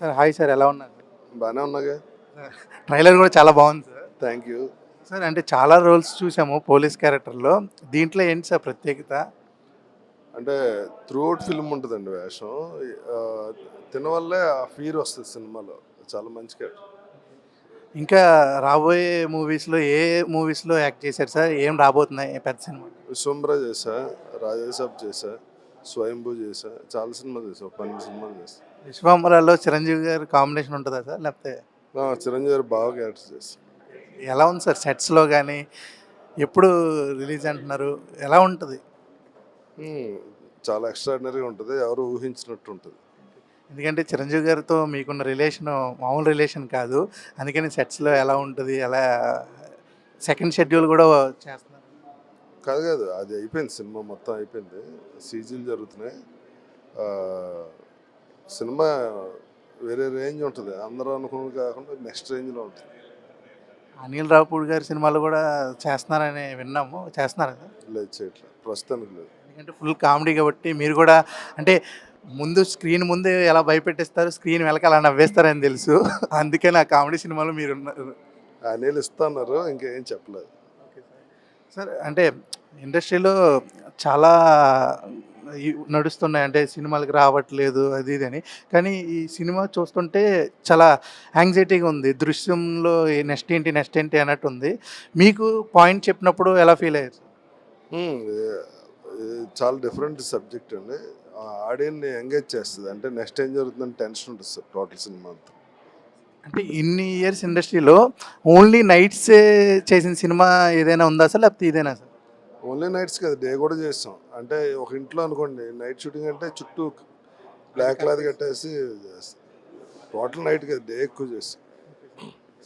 Sir hi sir, ఎలా ఉన్నారు? బాగానే ఉన్నాగా. ట్రైలర్ కూడా చాలా బాగుంది సార్. Thank you. సార్ అంటే చాలా రోల్స్ చూసాము పోలీస్ క్యారెక్టర్లో, దీంట్లో ఏంటి సార్ ప్రత్యేకత? అంటే త్రూఅవుట్ ఫిల్మ్ ఉంటుందండి వేషం. ఆ, తినవల్లే ఆ ఫీర్ వస్తుంది సినిమాలో. చాలా మంచి క్యారెక్టర్. ఇంకా రాబోయే మూవీస్లో ఏ మూవీస్లో యాక్ట్ చేశారు సార్? ఏం రాబోతున్నాయి పెద్ద సినిమా? విశ్వంబర చేశా, రాజాసాబ్ చేశా, స్వయంభూ చేశా, చాలా సినిమాలు చేశా, 12 సినిమాలు చేశా. విశ్వాంబరాలో చిరంజీవి గారు కాంబినేషన్ ఉంటుందా సార్, లేకపోతే చిరంజీవి గారు బాగా క్యారెక్టర్ చేశా. ఎలా ఉంది సార్ సెట్స్లో కానీ? ఎప్పుడు రిలీజ్ అంటున్నారు, ఎలా ఉంటుంది? చాలా ఎక్స్ట్రాడినరీగా ఉంటుంది, ఎవరు ఊహించినట్టు ఉంటుంది. ఎందుకంటే చిరంజీవి గారితో మీకున్న రిలేషన్ మామూలు రిలేషన్ కాదు, అందుకని సెట్స్లో ఎలా ఉంటుంది, ఎలా సెకండ్ షెడ్యూల్ కూడా చేస్తున్నారు? కాదు కాదు, అది అయిపోయింది, సినిమా మొత్తం అయిపోయింది, సీజీలు జరుగుతున్నాయి. ఆ, సినిమా వేరే రేంజ్ ఉంటుంది, అందరూ అనుకున్నది కాకుండా నెక్స్ట్ రేంజ్లో ఉంటుంది. అనిల్ రావుపూడి గారి సినిమాలు కూడా చేస్తున్నారని విన్నాము, చేస్తున్నారు కదా? లేదు, చేయట్లేదు, ప్రస్తుతానికి లేదు. ఎందుకంటే ఫుల్ కామెడీ కాబట్టి మీరు కూడా అంటే ముందు స్క్రీన్ ముందు ఎలా భయపెట్టిస్తారు, స్క్రీన్ వెనక అలా నవ్వేస్తారని తెలుసు, అందుకని ఆ కామెడీ సినిమాలో మీరు ఉన్నారు. నీళ్ళు ఇస్తున్నారు, ఇంకేం చెప్పలేదు. సార్ అంటే ఇండస్ట్రీలో చాలా నడుస్తున్నాయి, అంటే సినిమాలకు రావట్లేదు అది ఇది అని, కానీ ఈ సినిమా చూస్తుంటే చాలా యాంగ్జైటీగా ఉంది. దృశ్యంలో నెక్స్ట్ ఏంటి అన్నట్టు ఉంది. మీకు పాయింట్ చెప్పినప్పుడు ఎలా ఫీల్ అయ్యారు? ఇది చాలా డిఫరెంట్ సబ్జెక్ట్ అండి. ఆడియన్ని ఎంగేజ్ చేస్తుంది, అంటే నెక్స్ట్ ఏం జరుగుతుందని టెన్షన్ ఉంటుంది సార్ టోటల్ సినిమా అంతా. అంటే ఇన్ని ఇయర్స్ ఇండస్ట్రీలో ఓన్లీ నైట్స్ చేసిన సినిమా ఏదైనా ఉందా సార్, లేకపోతే ఇదేనా సార్? ఓన్లీ నైట్స్ కదా, డే కూడా చేస్తాం. అంటే ఒక ఇంట్లో అనుకోండి, నైట్ షూటింగ్ అంటే చుట్టూ బ్లాక్ క్లాత్ కట్టేసి చేస్తాం. టోటల్ నైట్ కదా, డే ఎక్కువ చేస్తాం.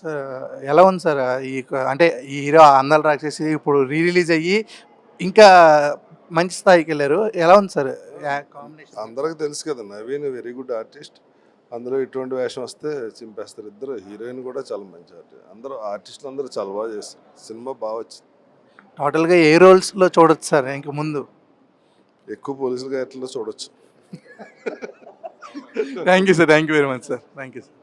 సార్ ఎలా ఉంది సార్ అంటే ఈ హీరో అందాల రాక్షసి ఇప్పుడు రిలీజ్ అయ్యి ఇంకా మంచి స్థాయికి వెళ్ళారు, ఎలా ఉంది సార్ కాంబినేషన్? అందరికి తెలుసు కదా, నవీన్ వెరీ గుడ్ ఆర్టిస్ట్. అందులో ఇటువంటి వేషం వస్తే చింపేస్తారు. ఇద్దరు హీరోయిన్ కూడా చాలా మంచి ఆర్టిస్ట్. అందరూ ఆర్టిస్టులు అందరూ చాలా బాగా చేస్తారు. సినిమా బాగా వచ్చింది. టోటల్గా ఏ రోల్స్లో చూడొచ్చు సార్ ఇంక ముందు? ఎక్కువ పోలీసుల క్యారెక్టర్లో చూడొచ్చు. Thank you sir, thank you very much sir, thank you sir.